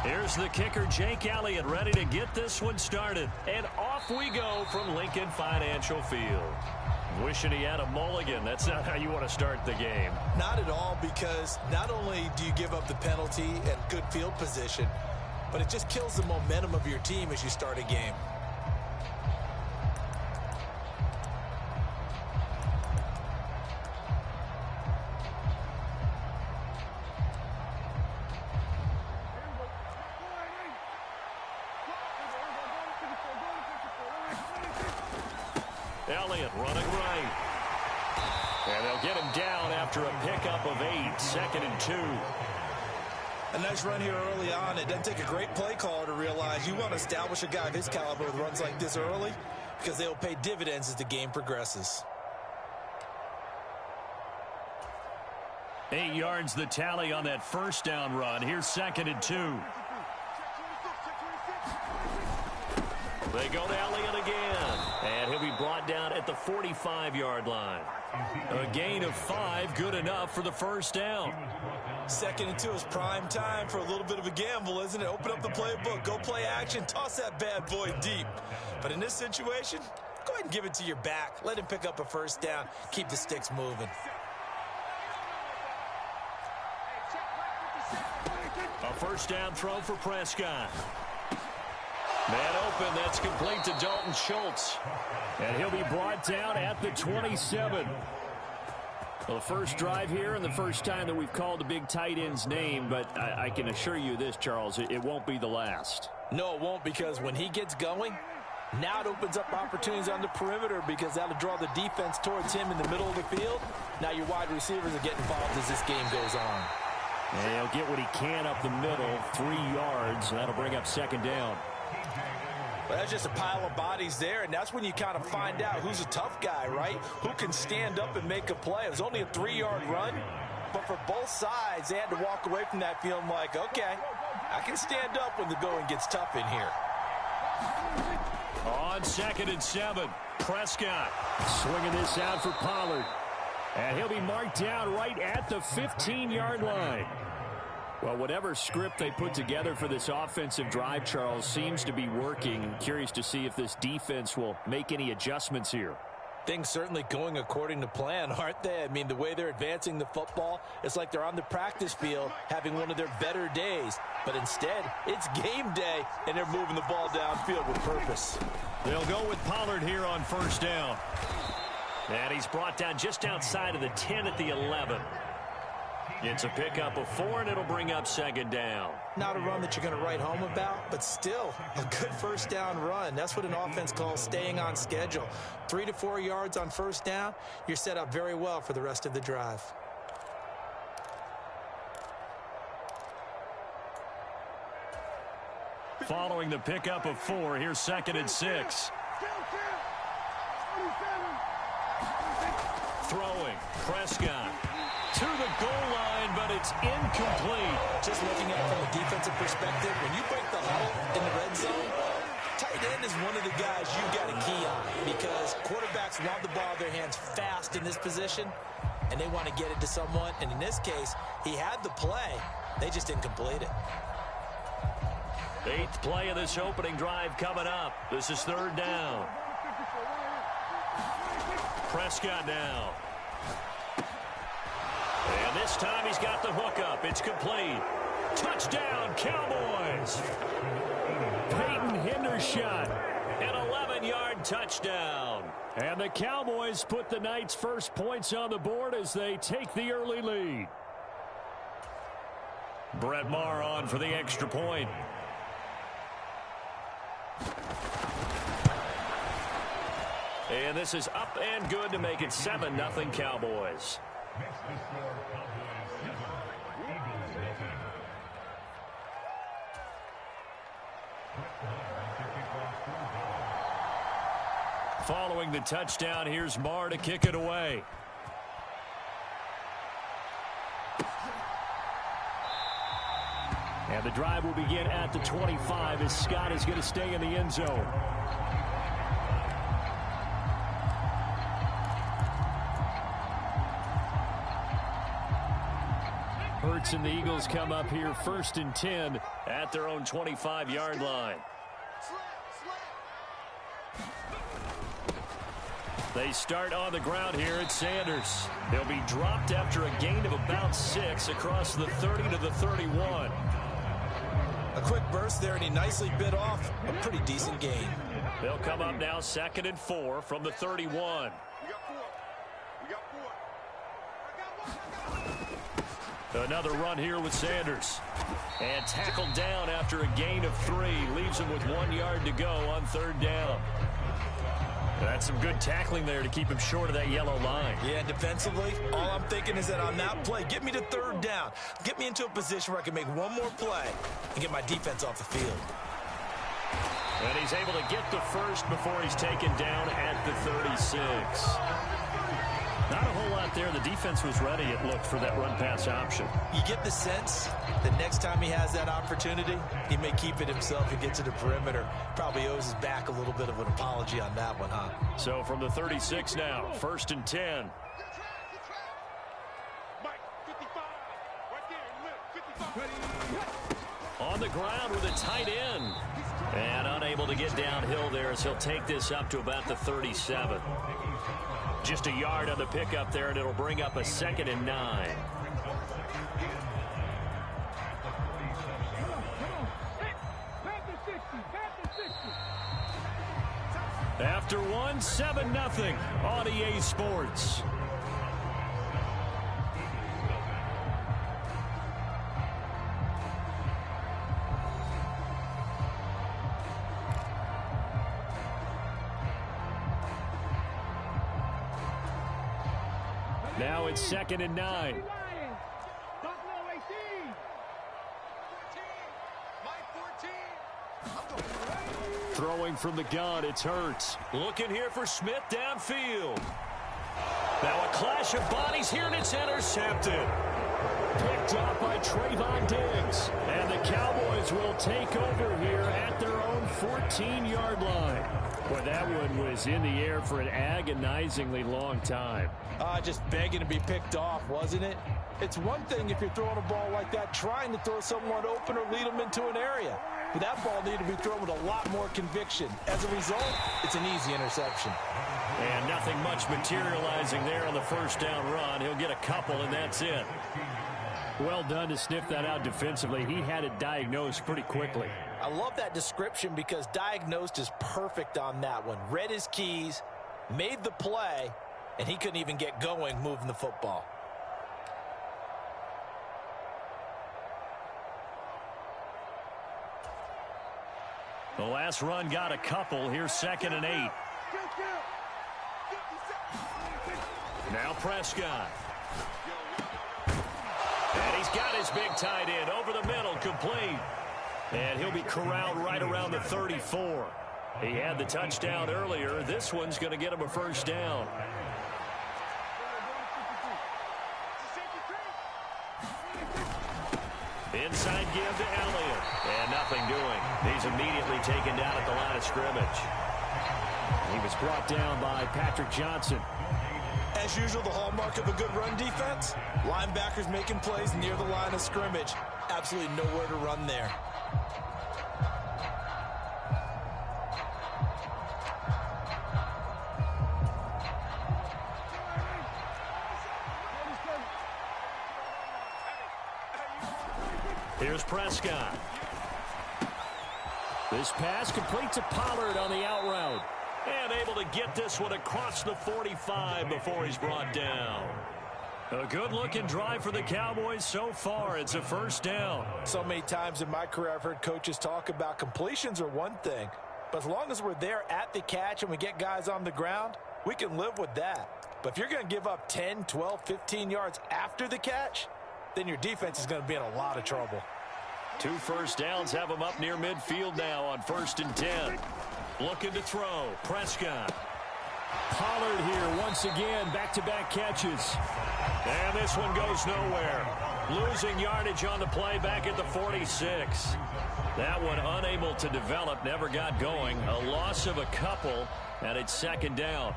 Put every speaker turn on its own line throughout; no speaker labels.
Here's the kicker, Jake Elliott, ready to get this one started. And off we go from Lincoln Financial Field. Wishing he had a mulligan. That's not how you want to start the game.
Not at all, because not only do you give up the penalty and good field position, but it just kills the momentum of your team as you start a game.
Elliott running right. And they'll get him down after a pickup of 8, 2nd and 2.
A nice run here early on. It doesn't take a great play caller to realize you want to establish a guy of his caliber with runs like this early, because they'll pay dividends as the game progresses.
8 yards the tally on that first down run. Here's 2nd and 2. They go to Elliott again. And he'll be brought down at the 45-yard line. A gain of 5, good enough for the first down.
2nd and 2 is prime time for a little bit of a gamble, isn't it? Open up the playbook, go play action, toss that bad boy deep. But in this situation, go ahead and give it to your back. Let him pick up a first down. Keep the sticks moving.
A first down throw for Prescott. Man open, that's complete to Dalton Schultz. And he'll be brought down at the 27. Well, the first drive here and the first time that we've called the big tight end's name, but I can assure you this, Charles, it won't be the last.
No, it won't, because when he gets going, now it opens up opportunities on the perimeter, because that'll draw the defense towards him in the middle of the field. Now your wide receivers are getting involved as this game goes on.
And he'll get what he can up the middle, 3 yards. That'll bring up 2nd down.
Well, that's just a pile of bodies there, and that's when you kind of find out who's a tough guy, right? Who can stand up and make a play. It was only a 3-yard run, but for both sides, they had to walk away from that feeling like, okay, I can stand up when the going gets tough in here.
On 2nd and 7, Prescott swinging this out for Pollard. And he'll be marked down right at the 15-yard line. Well, whatever script they put together for this offensive drive, Charles, seems to be working. Curious to see if this defense will make any adjustments here.
Things certainly going according to plan, aren't they? I mean, the way they're advancing the football, it's like they're on the practice field having one of their better days. But instead, it's game day, and they're moving the ball downfield with purpose.
They'll go with Pollard here on first down. And he's brought down just outside of the 10 at the 11. It's a pickup of 4, and it'll bring up 2nd down.
Not a run that you're going to write home about, but still a good first down run. That's what an offense calls staying on schedule. 3 to 4 yards on first down, you're set up very well for the rest of the drive.
Following the pickup of 4, here's 2nd and 6. Throwing, Prescott to the goal line, but it's incomplete.
Just looking at it from a defensive perspective, when you break the huddle in the red zone, tight end is one of the guys you've got a key on, because quarterbacks want the ball in their hands fast in this position, and they want to get it to someone. And in this case, he had the play. They just didn't complete it.
8th play of this opening drive coming up. This is 3rd down. Prescott now. And this time he's got the hookup. It's complete. Touchdown, Cowboys. Peyton Hendershot, an 11-yard touchdown. And the Cowboys put the night's first points on the board as they take the early lead. Brett Maher on for the extra point. And this is up and good to make it 7-0 Cowboys. Following the touchdown, here's Maher to kick it away. And the drive will begin at the 25 as Scott is going to stay in the end zone. Hurts and the Eagles come up here 1st and 10 at their own 25-yard line. They start on the ground here at Sanders. They'll be dropped after a gain of about 6 across the 30 to the 31.
A quick burst there, and he nicely bit off a pretty decent gain.
They'll come up now 2nd and 4 from the 31. Another run here with Sanders. And tackled down after a gain of 3. Leaves him with 1 yard to go on 3rd down. That's some good tackling there to keep him short of that yellow line.
Yeah, defensively, all I'm thinking is that on that play, get me to 3rd down. Get me into a position where I can make one more play and get my defense off the field.
And he's able to get the first before he's taken down at the 36. Not a whole lot there. The defense was ready, it looked, for that run-pass option.
You get the sense the next time he has that opportunity, he may keep it himself and get to the perimeter. Probably owes his back a little bit of an apology on that one, huh?
So from the 36 now, 1st and 10. On the ground with a tight end. And unable to get downhill there as he'll take this up to about the 37. Just a yard on the pickup there, and it'll bring up a 2nd and 9. After one, 7-0 on EA Sports. Now it's 2nd and 9. Throwing from the gun, it's Hurts. Looking here for Smith downfield. Now a clash of bodies here, and it's intercepted. Picked up by Trayvon Diggs. And the Cowboys will take over here at their own 14-yard line. Boy, that one was in the air for an agonizingly long time.
Just begging to be picked off, wasn't it? It's one thing if you're throwing a ball like that, trying to throw someone open or lead them into an area. But that ball needed to be thrown with a lot more conviction. As a result, it's an easy interception.
And nothing much materializing there on the 1st down run. He'll get a couple, and that's it. Well done to sniff that out defensively. He had it diagnosed pretty quickly.
I love that description because diagnosed is perfect on that one. Read his keys, made the play, and he couldn't even get going moving the football.
The last run got a couple. Here's 2nd and 8. Now Prescott. And he's got his big tight end over the middle, complete. And he'll be corralled right around the 34. He had the touchdown earlier. This one's going to get him a 1st down. Inside give to Elliott. And nothing doing. He's immediately taken down at the line of scrimmage. He was brought down by Patrick Johnson.
As usual, the hallmark of a good run defense, linebackers making plays near the line of scrimmage. Absolutely nowhere to run there.
Here's Prescott. This pass complete to Pollard on the out route. And able to get this one across the 45 before he's brought down. A good-looking drive for the Cowboys so far. It's a 1st down.
So many times in my career I've heard coaches talk about completions are one thing. But as long as we're there at the catch and we get guys on the ground, we can live with that. But if you're going to give up 10, 12, 15 yards after the catch, then your defense is going to be in a lot of trouble.
2 1st downs have him up near midfield now on 1st and 10. Looking to throw. Prescott. Pollard here once again. Back-to-back catches. And this one goes nowhere. Losing yardage on the play back at the 46. That one unable to develop. Never got going. A loss of a couple. And it's 2nd down.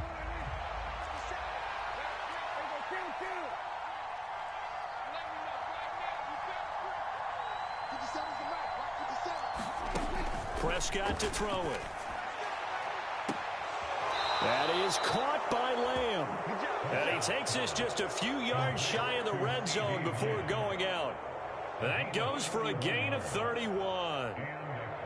Prescott to throw it. That is caught by Lamb. And he takes this just a few yards shy of the red zone before going out. That goes for a gain of 31.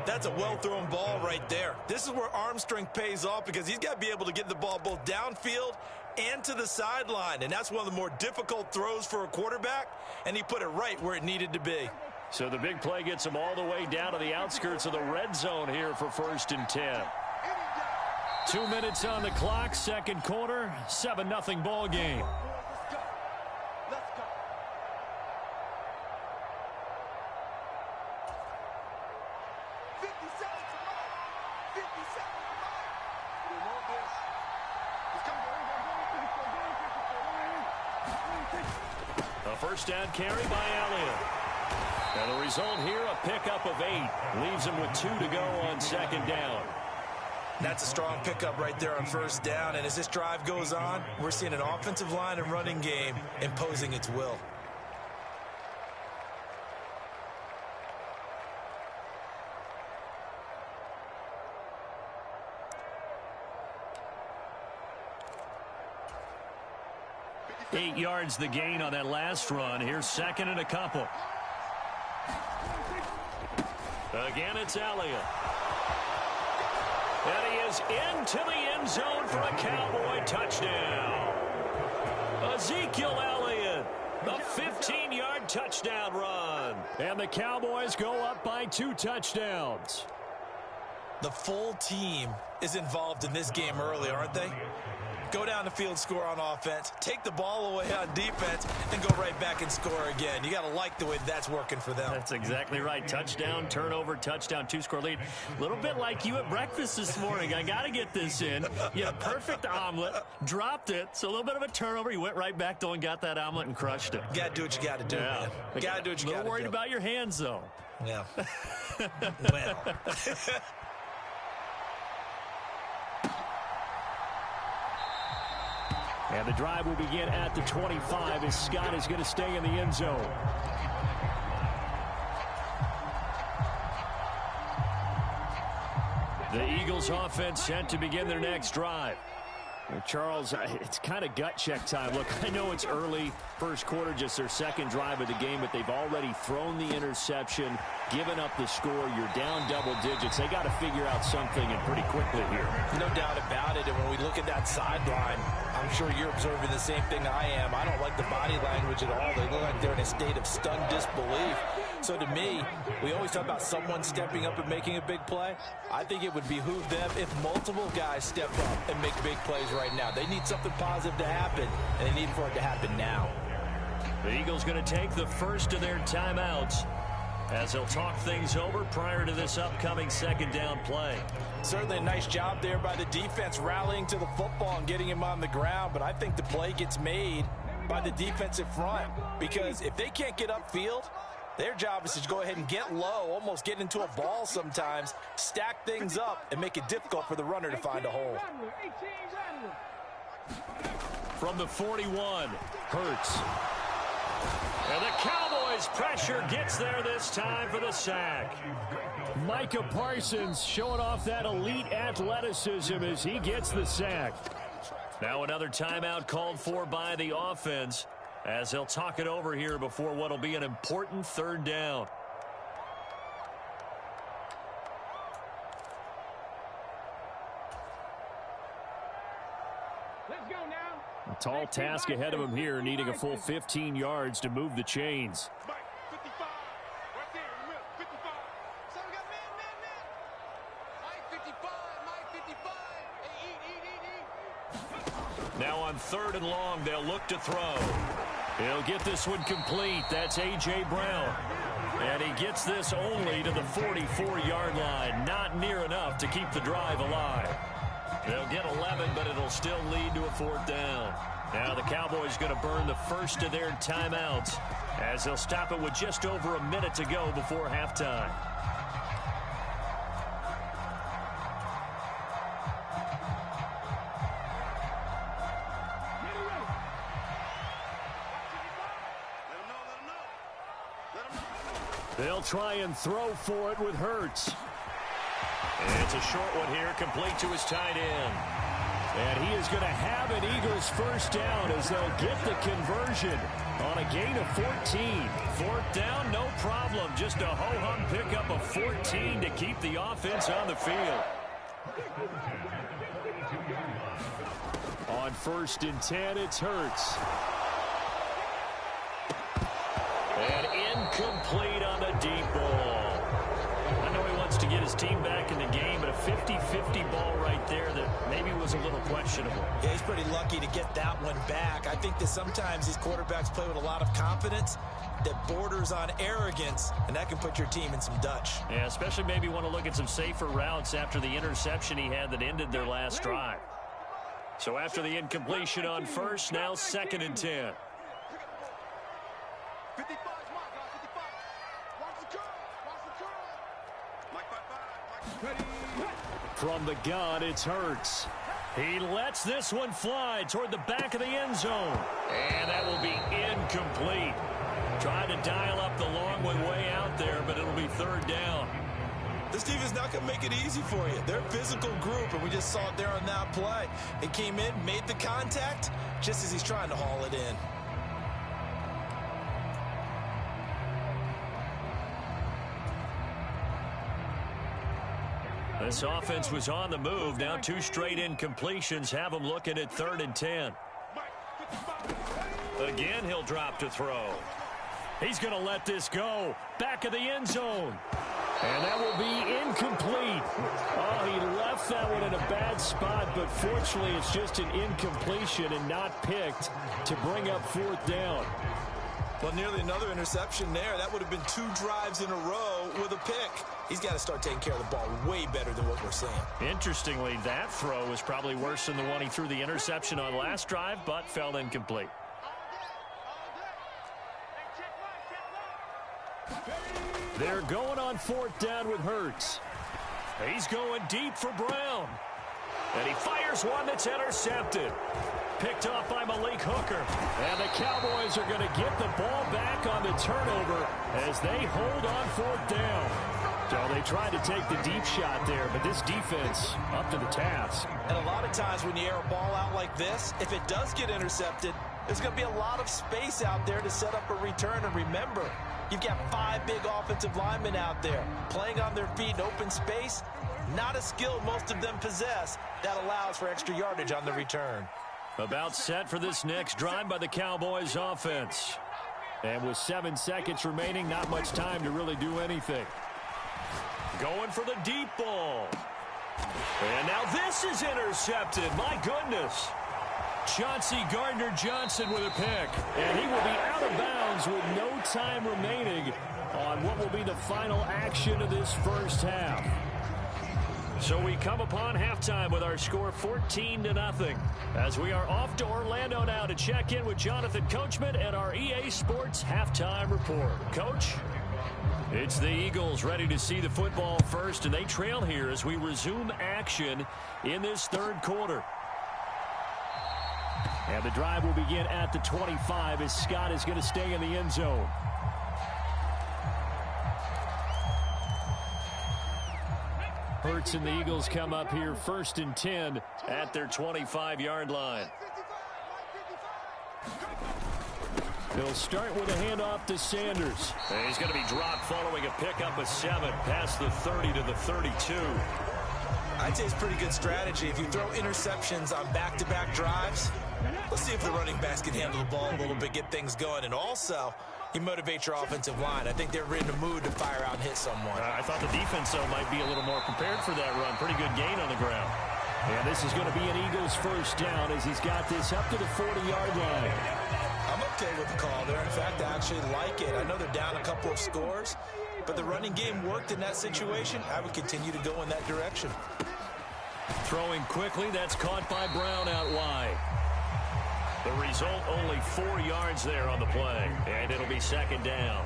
That's a well-thrown ball right there. This is where arm strength pays off because he's got to be able to get the ball both downfield and to the sideline. And that's one of the more difficult throws for a quarterback, and he put it right where it needed to be.
So the big play gets him all the way down to the outskirts of the red zone here for 1st and 10. 2 minutes on the clock, second quarter, 7-0 ball game. A first down carry by Elliott. And the result here, a pickup of 8. Leaves him with 2 to go on second down.
That's a strong pickup right there on first down. And as this drive goes on, we're seeing an offensive line and running game imposing its will.
Eight yards the gain on that last run. Here's second and a couple. Again, it's Elliott. And he is into the end zone for a Cowboy touchdown. Ezekiel Elliott, a 15-yard touchdown run. And the Cowboys go up by 2 touchdowns.
The full team is involved in this game early, aren't they? Go down the field, score on offense, take the ball away on defense, and go right back and score again. You got to like the way that's working for them.
That's exactly right. Touchdown, turnover, touchdown, 2-score lead. A little bit like you at breakfast this morning. I got to get this in. You had a perfect omelet, dropped it, so a little bit of a turnover. You went right back, though, and got that omelet and crushed it.
Got to do what you got to do, man. Got to do what you got to do.
A little worried about your hands, though.
Yeah. When?
And the drive will begin at the 25 as Scott is going to stay in the end zone. The Eagles offense set to begin their next drive. Charles, it's kind of gut check time. Look, I know it's early, first quarter, just their second drive of the game, but they've already thrown the interception, given up the score. You're down double digits. They got to figure out something, and pretty quickly here.
No doubt about it. And when we look at that sideline, I'm sure you're observing the same thing I am. I don't like the body language at all. They look like they're in a state of stunned disbelief. So to me, we always talk about someone stepping up and making a big play. I think it would behoove them if multiple guys step up and make big plays right now. They need something positive to happen, and they need for it to happen now.
The Eagles going to take the first of their timeouts as they'll talk things over prior to this upcoming second down play.
Certainly a nice job there by the defense rallying to the football and getting him on the ground, but I think the play gets made by the defensive front because if they can't get upfield, their job is to go ahead and get low, almost get into a ball sometimes, stack things up, and make it difficult for the runner to find a hole.
From the 41, Hurts. And the Cowboys' pressure gets there this time for the sack. Micah Parsons showing off that elite athleticism as he gets the sack. Now another timeout called for by the offense as they'll talk it over here before what will be an important third down.
Let's go now.
A tall task ahead of him here, needing a full 15 yards to move the chains.
Mike, 55. Right there, in the middle, 55. So we got man. Mike, 55. Mike, 55. Hey, eat.
Now on third and long, they'll look to throw. He'll get this one complete. That's A.J. Brown. And he gets this only to the 44-yard line. Not near enough to keep the drive alive. They'll get 11, but it'll still lead to a fourth down. Now the Cowboys going to burn the first of their timeouts as they'll stop it with just over a minute to go before halftime. They'll try and throw for it with Hurts. It's a short one here, complete to his tight end. And he is going to have an Eagles first down as they'll get the conversion on a gain of 14. Fourth down, no problem. Just a ho-hum pickup of 14 to keep the offense on the field. On 1st and 10, it's Hurts. And incomplete on the deep ball. I know he wants to get his team back in the game, but a 50-50 ball right there that maybe was a little questionable.
Yeah, he's pretty lucky to get that one back. I think that sometimes these quarterbacks play with a lot of confidence that borders on arrogance, and that can put your team in some Dutch.
Yeah, especially maybe want to look at some safer routes after the interception he had that ended their last drive. So after the incompletion on 1st, now 2nd and 10.
55 is mine, guys. 55. Watch the curl. Watch the curl. Mike 5-5.
From the gun, it's Hurts. He lets this one fly toward the back of the end zone. And that will be incomplete. Trying to dial up the long one way out there, but it'll be 3rd down.
This team is not going to make it easy for you. They're a physical group, and we just saw it there on that play. It came in, made the contact, just as he's trying to haul it in.
This offense was on the move. Now 2 straight incompletions have them looking at 3rd and 10. Again, he'll drop to throw. He's going to let this go. Back of the end zone. And that will be incomplete. Oh, he left that one in a bad spot, but fortunately it's just an incompletion and not picked to bring up 4th down.
Well, nearly another interception there. That would have been 2 drives in a row with a pick. He's got to start taking care of the ball way better than what we're seeing.
Interestingly, that throw was probably worse than the one he threw the interception on last drive, but fell incomplete. They're going on 4th down with Hurts. He's going deep for Brown. And he fires one that's intercepted. Picked off by Malik Hooker. And the Cowboys are going to get the ball back on the turnover as they hold on 4th down. So they tried to take the deep shot there, but this defense up to the task.
And a lot of times when you air a ball out like this, if it does get intercepted, there's going to be a lot of space out there to set up a return. And remember, you've got 5 big offensive linemen out there playing on their feet in open space. Not a skill most of them possess that allows for extra yardage on the return.
About set for this next drive by the Cowboys offense. And with 7 seconds remaining, not much time to really do anything. Going for the deep ball. And now this is intercepted. My goodness. Chauncey Gardner-Johnson with a pick. And he will be out of bounds with no time remaining on what will be the final action of this first half. So we come upon halftime with our score 14-0 as we are off to Orlando now to check in with Jonathan Coachman and our EA Sports halftime report. Coach? It's the Eagles ready to see the football first, and they trail here as we resume action in this 3rd quarter. And the drive will begin at the 25 as Scott is going to stay in the end zone. Hurts and the Eagles come up here 1st and 10 at their 25-yard line. They'll start with a handoff to Sanders. And he's going to be dropped following a pickup of 7 past the 30 to the 32.
I'd say it's pretty good strategy. If you throw interceptions on back-to-back drives, let's see if the running backs can handle the ball a little bit, get things going. And also, you motivate your offensive line. I think they're in the mood to fire out and hit someone.
I thought the defense, though, might be a little more prepared for that run. Pretty good gain on the ground. And this is going to be an Eagles first down as he's got this up to the 40-yard line.
I'm okay with the call there. In fact, I actually like it. I know they're down a couple of scores, but the running game worked in that situation. I would continue to go in that direction.
Throwing quickly, that's caught by Brown out wide. The result, only 4 yards there on the play, and it'll be 2nd down.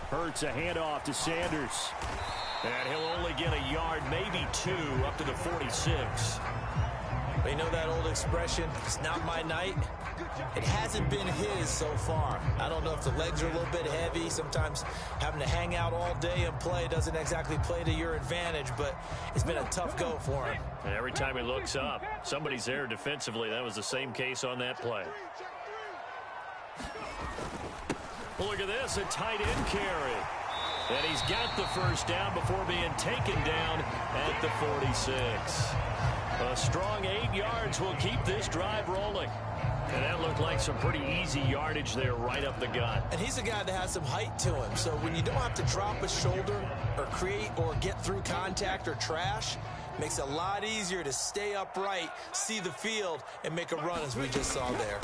Hurts a handoff to Sanders. And he'll only get a yard, maybe 2, up to the 46.
You know that old expression, it's not my night? It hasn't been his so far. I don't know if the legs are a little bit heavy. Sometimes having to hang out all day and play doesn't exactly play to your advantage, but it's been a tough go for him.
And every time he looks up, somebody's there defensively. That was the same case on that play. Well, look at this, a tight end carry. And he's got the first down before being taken down at the 46. A strong 8 yards will keep this drive rolling. And that looked like some pretty easy yardage there right up the gut.
And he's a guy that has some height to him. So when you don't have to drop a shoulder or create or get through contact or trash, makes it a lot easier to stay upright, see the field, and make a run as we just saw there.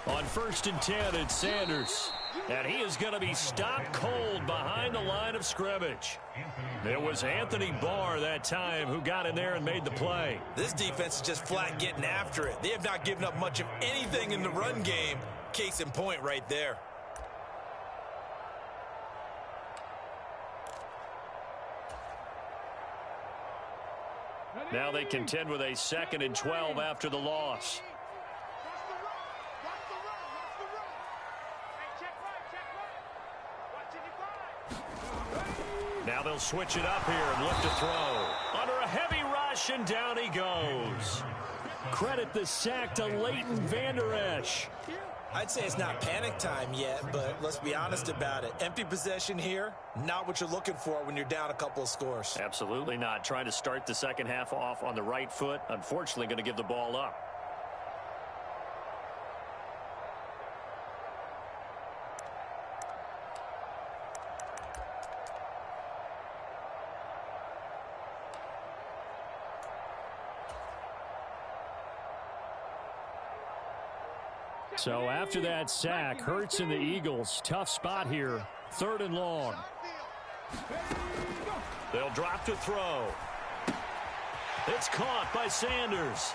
On 1st and 10, it's Sanders. And he is going to be stopped cold behind the line of scrimmage. It was Anthony Barr that time who got in there and made the play.
This defense is just flat getting after it. They have not given up much of anything in the run game. Case in point right there.
Now they contend with a 2nd and 12 after the loss. Now they'll switch it up here and look to throw. Under a heavy rush, and down he goes. Credit the sack to Leighton Vander Esch.
I'd say it's not panic time yet, but let's be honest about it. Empty possession here, not what you're looking for when you're down a couple of scores.
Absolutely not. Trying to start the second half off on the right foot. Unfortunately, going to give the ball up. So after that sack, Hurts and the Eagles, tough spot here. 3rd and long. They'll drop to throw. It's caught by Sanders.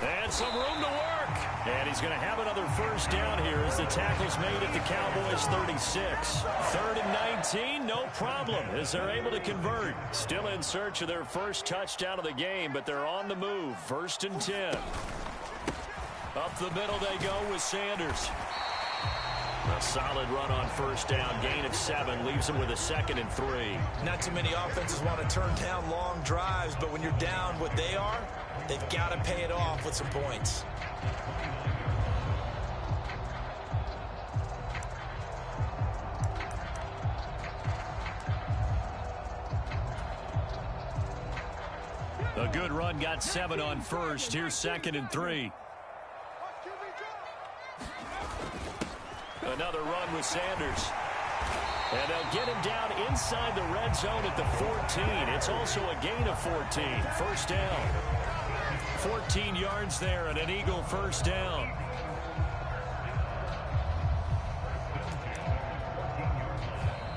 And some room to work. And he's going to have another first down here as the tackle's made at the Cowboys' 36. 3rd and 19, no problem as they're able to convert. Still in search of their first touchdown of the game, but they're on the move. 1st and 10. Up the middle they go with Sanders. A solid run on first down. Gain of 7 leaves them with a 2nd and 3.
Not too many offenses want to turn down long drives, but when you're down what they are, they've got to pay it off with some points.
A good run got 7 on first. Here's 2nd and 3. Another run with Sanders. And they'll get him down inside the red zone at the 14. It's also a gain of 14. First down. 14 yards there and an Eagle first down.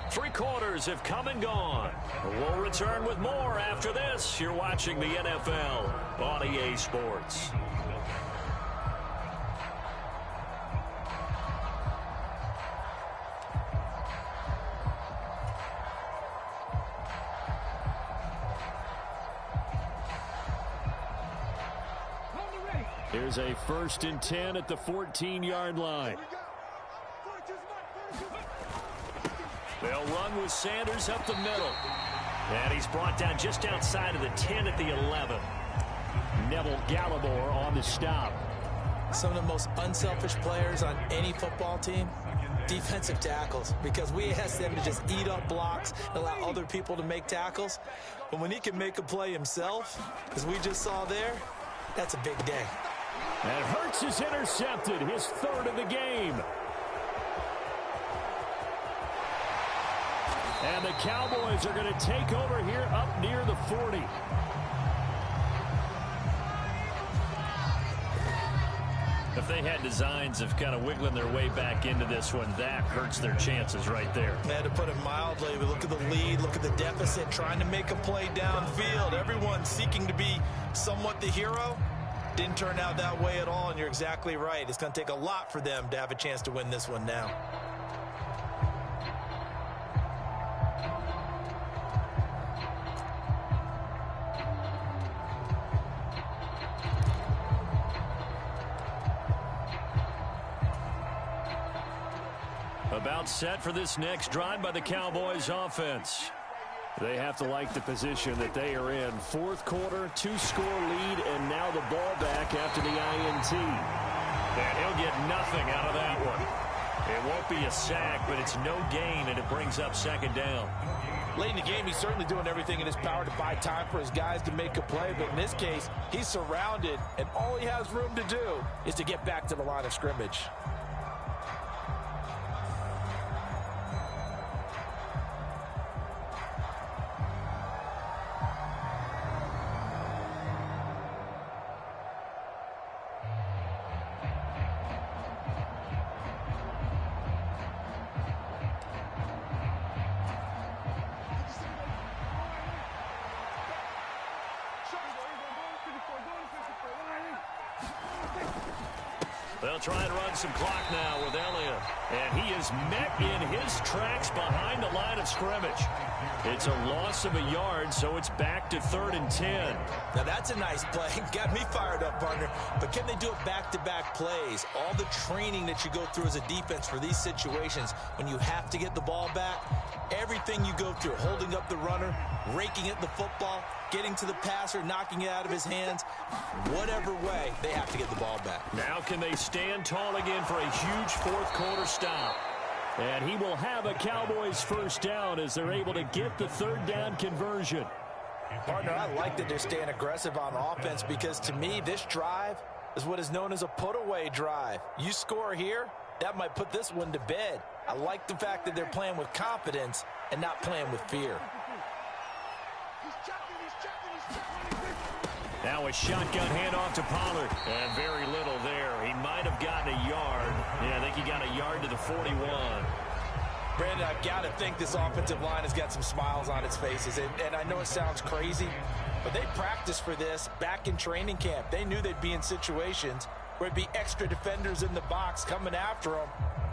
Three quarters have come and gone. We'll return with more after this. You're watching the NFL on EA Sports. Here's a 1st and 10 at the 14-yard line. They'll run with Sanders up the middle. And he's brought down just outside of the 10 at the 11. Neville Gallimore on the stop.
Some of the most unselfish players on any football team, defensive tackles, because we ask them to just eat up blocks and allow other people to make tackles. But when he can make a play himself, as we just saw there, that's a big day.
And Hurts is intercepted, his 3rd of the game. And the Cowboys are going to take over here up near the 40. If they had designs of kind of wiggling their way back into this one, that hurts their chances right there.
To put it mildly, we look at the lead, look at the deficit, trying to make a play downfield. Everyone seeking to be somewhat the hero. Didn't turn out that way at all, and you're exactly right. It's going to take a lot for them to have a chance to win this one now.
About set for this next drive by the Cowboys offense. They have to like the position that they are in. Fourth quarter, 2-score lead, and now the ball back after the INT. And he'll get nothing out of that one. It won't be a sack, but it's no gain, and it brings up second down.
Late in the game, he's certainly doing everything in his power to buy time for his guys to make a play. But in this case, he's surrounded, and all he has room to do is to get back to the line of scrimmage.
They'll try and run some clock now with Elliott. And he is met in his tracks behind the line of scrimmage. It's a loss of a yard, so it's back to 3rd and 10.
Now that's a nice play. Got me fired up, partner. But can they do it back-to-back plays? All the training that you go through as a defense for these situations, when you have to get the ball back, everything you go through, holding up the runner, raking at the football, getting to the passer, knocking it out of his hands, whatever way, they have to get the ball back.
Now can they stand tall again for a huge fourth quarter stop? And he will have a Cowboys first down as they're able to get the 3rd down conversion.
Partner, I like that they're staying aggressive on offense because to me, this drive is what is known as a put-away drive. You score here, that might put this one to bed. I like the fact that they're playing with confidence and not playing with fear.
Now a shotgun handoff to Pollard. And very little there. He might have gotten a yard. Yeah, I think he got a yard to the 41.
Brandon, I've got to think this offensive line has got some smiles on its faces. And I know it sounds crazy, but they practiced for this back in training camp. They knew they'd be in situations where it'd be extra defenders in the box coming after them,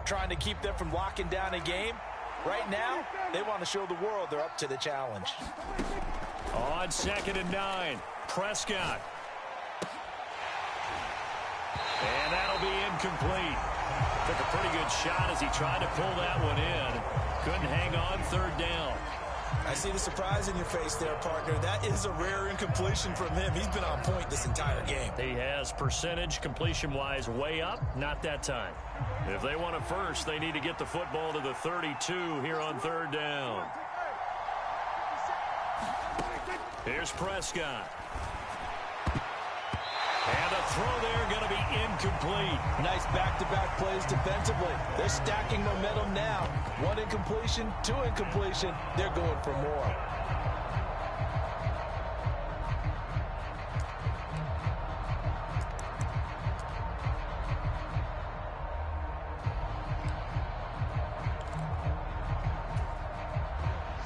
trying to keep them from locking down a game. Right now, they want to show the world they're up to the challenge.
On 2nd and 9, Prescott. And that'll be incomplete. Took a pretty good shot as he tried to pull that one in. Couldn't hang on 3rd down.
I see the surprise in your face there, partner. That is a rare incompletion from him. He's been on point this entire game.
He has percentage completion-wise way up, not that time. If they want a first, they need to get the football to the 32 here on 3rd down. Here's Prescott. And the throw there going to be incomplete.
Nice back-to-back plays defensively. They're stacking momentum now. 1 incompletion, 2 incompletion. They're going for more.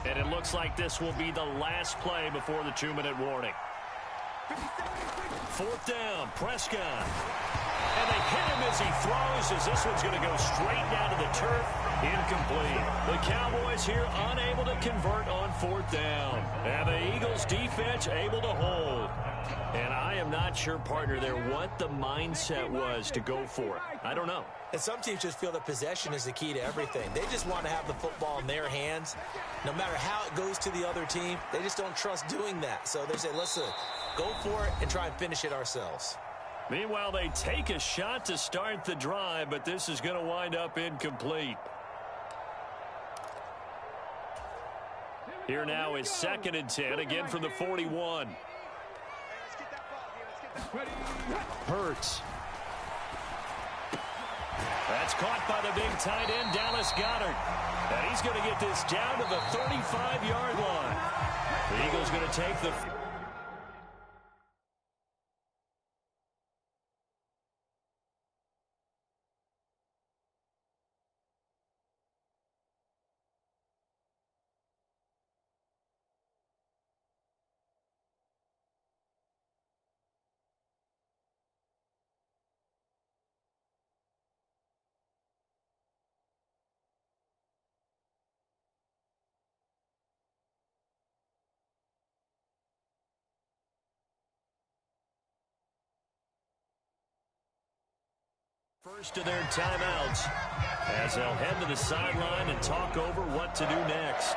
And it looks like this will be the last play before the 2-minute warning. 4th down, Prescott. And they hit him as he throws, as this one's going to go straight down to the turf. Incomplete. The Cowboys here unable to convert on 4th down. And the Eagles defense able to hold. And I am not sure, partner, there what the mindset was to go for it. I don't know.
And some teams just feel that possession is the key to everything. They just want to have the football in their hands. No matter how it goes to the other team, they just don't trust doing that. So they say, listen, go for it and try and finish it ourselves.
Meanwhile, they take a shot to start the drive, but this is going to wind up incomplete. Here now is 2nd and 10, again from the 41. Hurts. That's caught by the big tight end, Dallas Goedert. And he's going to get this down to the 35-yard line. The Eagles going to take the First of their timeouts as they'll head to the sideline and talk over what to do next.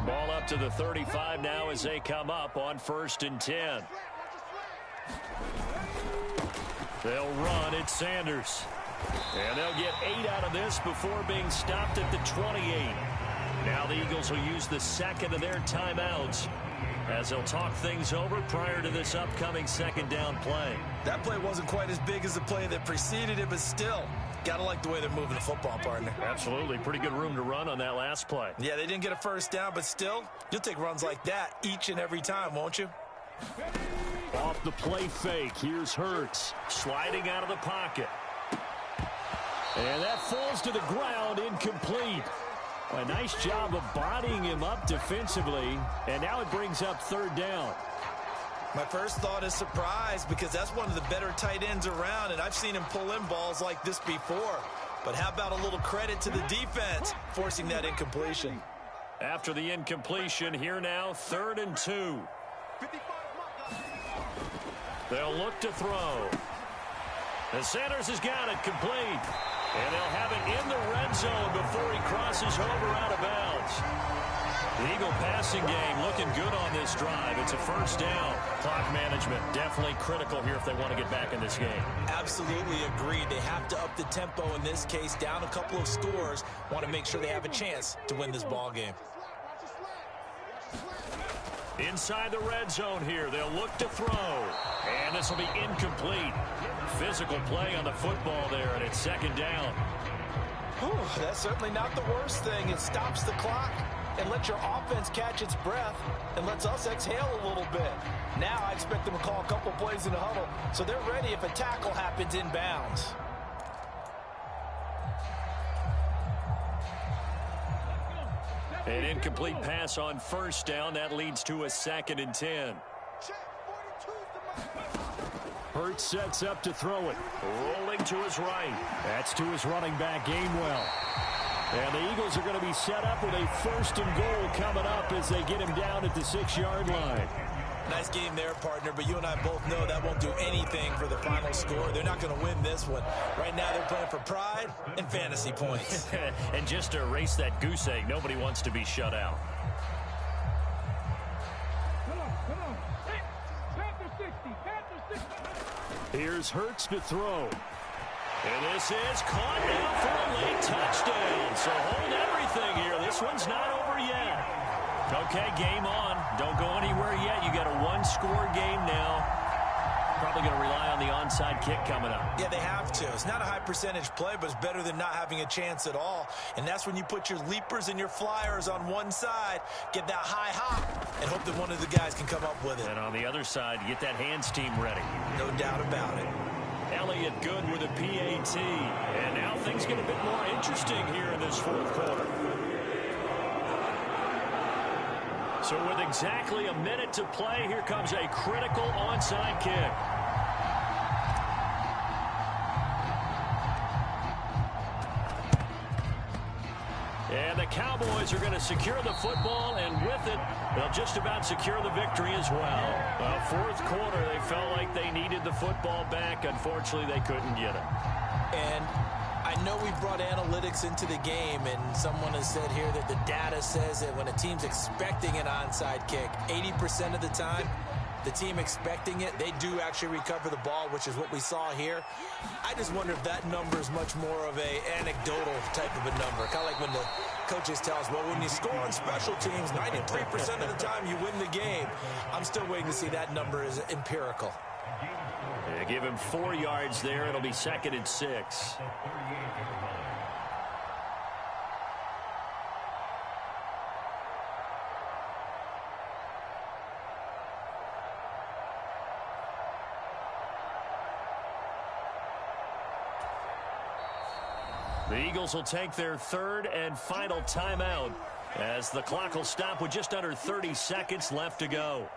Ball up to the 35 now as they come up on 1st and 10. They'll run it, Sanders. And they'll get 8 out of this before being stopped at the 28. Now the Eagles will use the second of their timeouts as they'll talk things over prior to this upcoming second down play.
That play wasn't quite as big as the play that preceded it, but still, gotta like the way they're moving the football, partner.
Absolutely. Pretty good room to run on that last play.
Yeah, they didn't get a first down, but still, you'll take runs like that each and every time, won't you?
Off the play fake, here's Hurts sliding out of the pocket. And that falls to the ground, incomplete. A nice job of bodying him up defensively, and now it brings up 3rd down.
My first thought is surprise because that's one of the better tight ends around, and I've seen him pull in balls like this before. But how about a little credit to the defense forcing that incompletion?
After the incompletion, here now, 3rd and 2. They'll look to throw. And Sanders has got it complete. And they'll have it in the red zone before he crosses over out of bounds. The Eagle passing game looking good on this drive. It's a 1st down. Clock management definitely critical here if they want to get back in this game.
Absolutely agreed. They have to up the tempo in this case, down a couple of scores. Want to make sure they have a chance to win this ball game.
Inside the red zone here, they'll look to throw. And this will be incomplete. Physical play on the football there, and it's 2nd down.
Whew, that's certainly not the worst thing. It stops the clock and lets your offense catch its breath and lets us exhale a little bit. Now I expect them to call a couple plays in the huddle so they're ready if a tackle happens inbounds.
An incomplete pass on 1st down. That leads to a 2nd and 10. Hurts sets up to throw it. Rolling to his right. That's to his running back, Gainwell. And the Eagles are going to be set up with a 1st and goal coming up as they get him down at the 6-yard line.
Nice game there, partner, but you and I both know that won't do anything for the final score. They're not going to win this one. Right now they're playing for pride and fantasy points.
And just to erase that goose egg, nobody wants to be shut out. Here's Hurts to throw. And this is caught now for a late touchdown. So hold everything here. This one's not over yet. Okay, game on. Don't go anywhere yet. You got a 1-score game now. Probably going to rely on the onside kick coming up.
Yeah, they have to. It's not a high percentage play, but it's better than not having a chance at all. And that's when you put your leapers and your flyers on one side, get that high hop, and hope that one of the guys can come up with it.
And on the other side, get that hands team ready.
No doubt about it.
Elliott good with a PAT. And now things get a bit more interesting here in this 4th quarter. So with exactly a minute to play, here comes a critical onside kick. And the Cowboys are going to secure the football, and with it, they'll just about secure the victory as well. Well, 4th quarter, they felt like they needed the football back. Unfortunately, they couldn't get it.
And I know we brought analytics into the game, and someone has said here that the data says that when a team's expecting an onside kick, 80% of the time, the team expecting it, they do actually recover the ball, which is what we saw here. I just wonder if that number is much more of a anecdotal type of a number. Kind of like when the coaches tell us, well, when you score on special teams, 93% of the time you win the game. I'm still waiting to see that number is empirical.
Yeah, give him 4 yards there. It'll be 2nd and 6. The Eagles will take their third and final timeout as the clock will stop with just under 30 seconds left to go.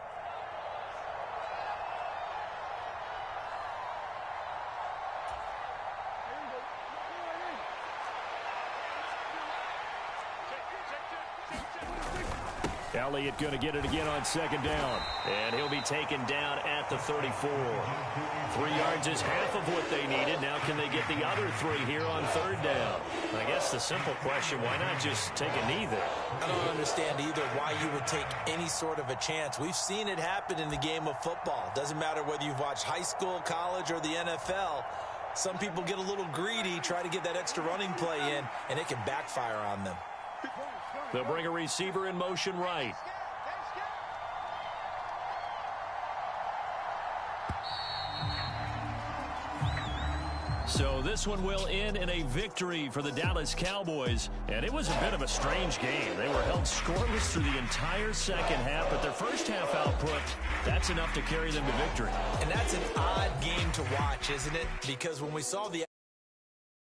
Elliott going to get it again on second down. And he'll be taken down at the 34. 3 yards is half of what they needed. Now can they get the other 3 here on third down? I guess the simple question, why not just take a knee there?
I don't understand either why you would take any sort of a chance. We've seen it happen in the game of football. Doesn't matter whether you've watched high school, college, or the NFL. Some people get a little greedy, try to get that extra running play in, and it can backfire on them.
They'll bring a receiver in motion right. So this one will end in a victory for the Dallas Cowboys. And it was a bit of a strange game. They were held scoreless through the entire second half, but their first half output, that's enough to carry them to victory.
And that's an odd game to watch, isn't it? Because when we saw the